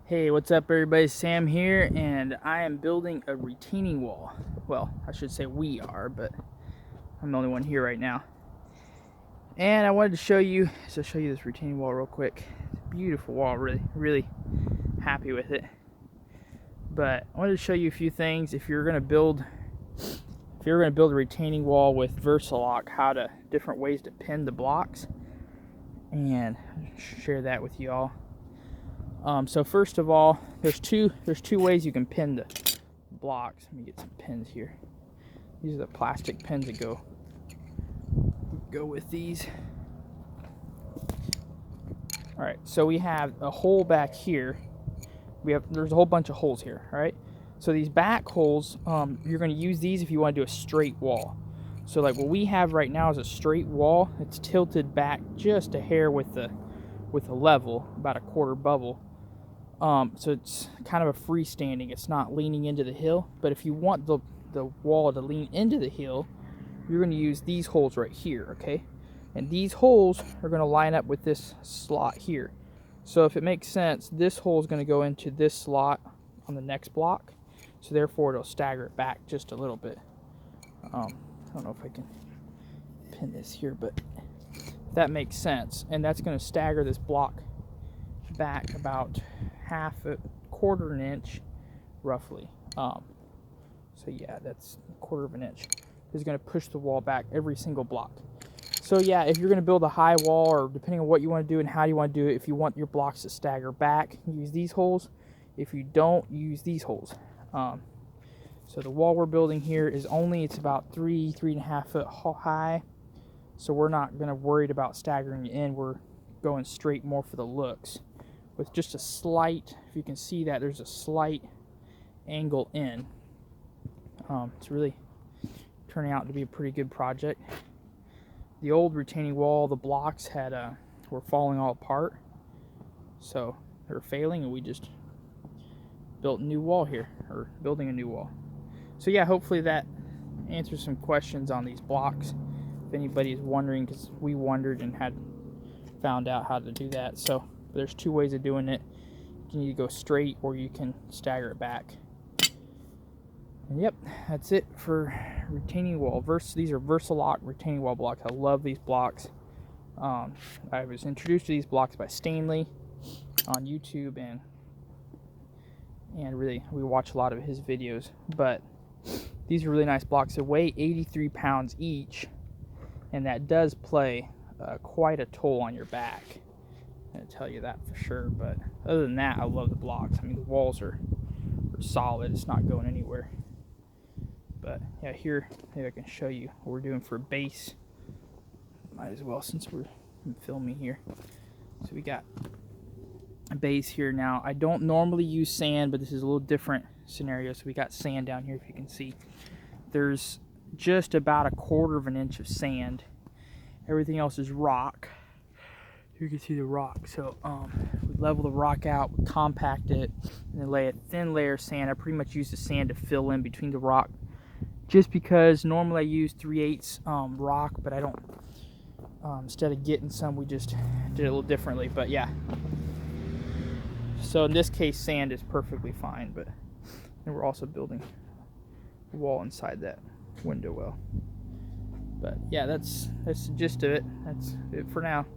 Hey, what's up everybody? Sam here, and I am building a retaining wall. Well, I should say we are, but I'm the only one here right now. And I wanted to show you this retaining wall real quick. It's a beautiful wall, really happy with it. But I wanted to show you a few things if you're gonna build a retaining wall with Versalock, different ways to pin the blocks, and share that with you all. So first of all, there's two ways you can pin the blocks. Let me get some pins here. These are the plastic pins that go with these. All right, so we have a hole back here. There's a whole bunch of holes here. All right, so these back holes, you're going to use these if you want to do a straight wall. So like what we have right now is a straight wall. It's tilted back just a hair with the level, about a quarter bubble. So it's kind of a freestanding. It's not leaning into the hill. But if you want the wall to lean into the hill, you're going to use these holes right here, okay? And these holes are going to line up with this slot here. So if it makes sense, this hole is going to go into this slot on the next block. So therefore, it'll stagger it back just a little bit. I don't know if I can pin this here, but that makes sense. And that's going to stagger this block back about quarter of an inch roughly. So yeah, that's a quarter of an inch. Is going to push the wall back every single block. So yeah, if you're going to build a high wall, or depending on what you want to do and how you want to do it, if you want your blocks to stagger back, use these holes. If you don't, use these holes. So the wall we're building here it's about 3.5 foot high. So we're not going to worry about staggering it in. We're going straight more for the looks, with just a slight, if you can see that, there's a slight angle in. It's really turning out to be a pretty good project. The old retaining wall, the blocks were falling all apart, so they were failing, and we just built a new wall here, or building a new wall. So yeah, hopefully that answers some questions on these blocks. If anybody is wondering, because we wondered and had found out how to do that. So there's two ways of doing it. You can either go straight or you can stagger it back. And yep, that's it for retaining wall. These are Versalock retaining wall blocks. I love these blocks. I was introduced to these blocks by Stanley on YouTube, and really we watch a lot of his videos. But these are really nice blocks. They weigh 83 pounds each, and that does play quite a toll on your back. I'm gonna tell you that for sure. But other than that, I love the blocks. I mean, the walls are solid. It's not going anywhere. But yeah, here maybe I can show you what we're doing for base. Might as well, since we're filming here. So we got a base here now. I don't normally use sand, but this is a little different scenario. So we got sand down here. If you can see, there's just about a quarter of an inch of sand. Everything else is rock. You can see the rock. So we level the rock out, we compact it, and then lay a thin layer of sand. I pretty much use the sand to fill in between the rock, just because normally I use 3/8 rock, but I don't. Instead of getting some, we just did it a little differently. But yeah. So in this case, sand is perfectly fine. But and we're also building a wall inside that window well. But yeah, that's the gist of it. That's it for now.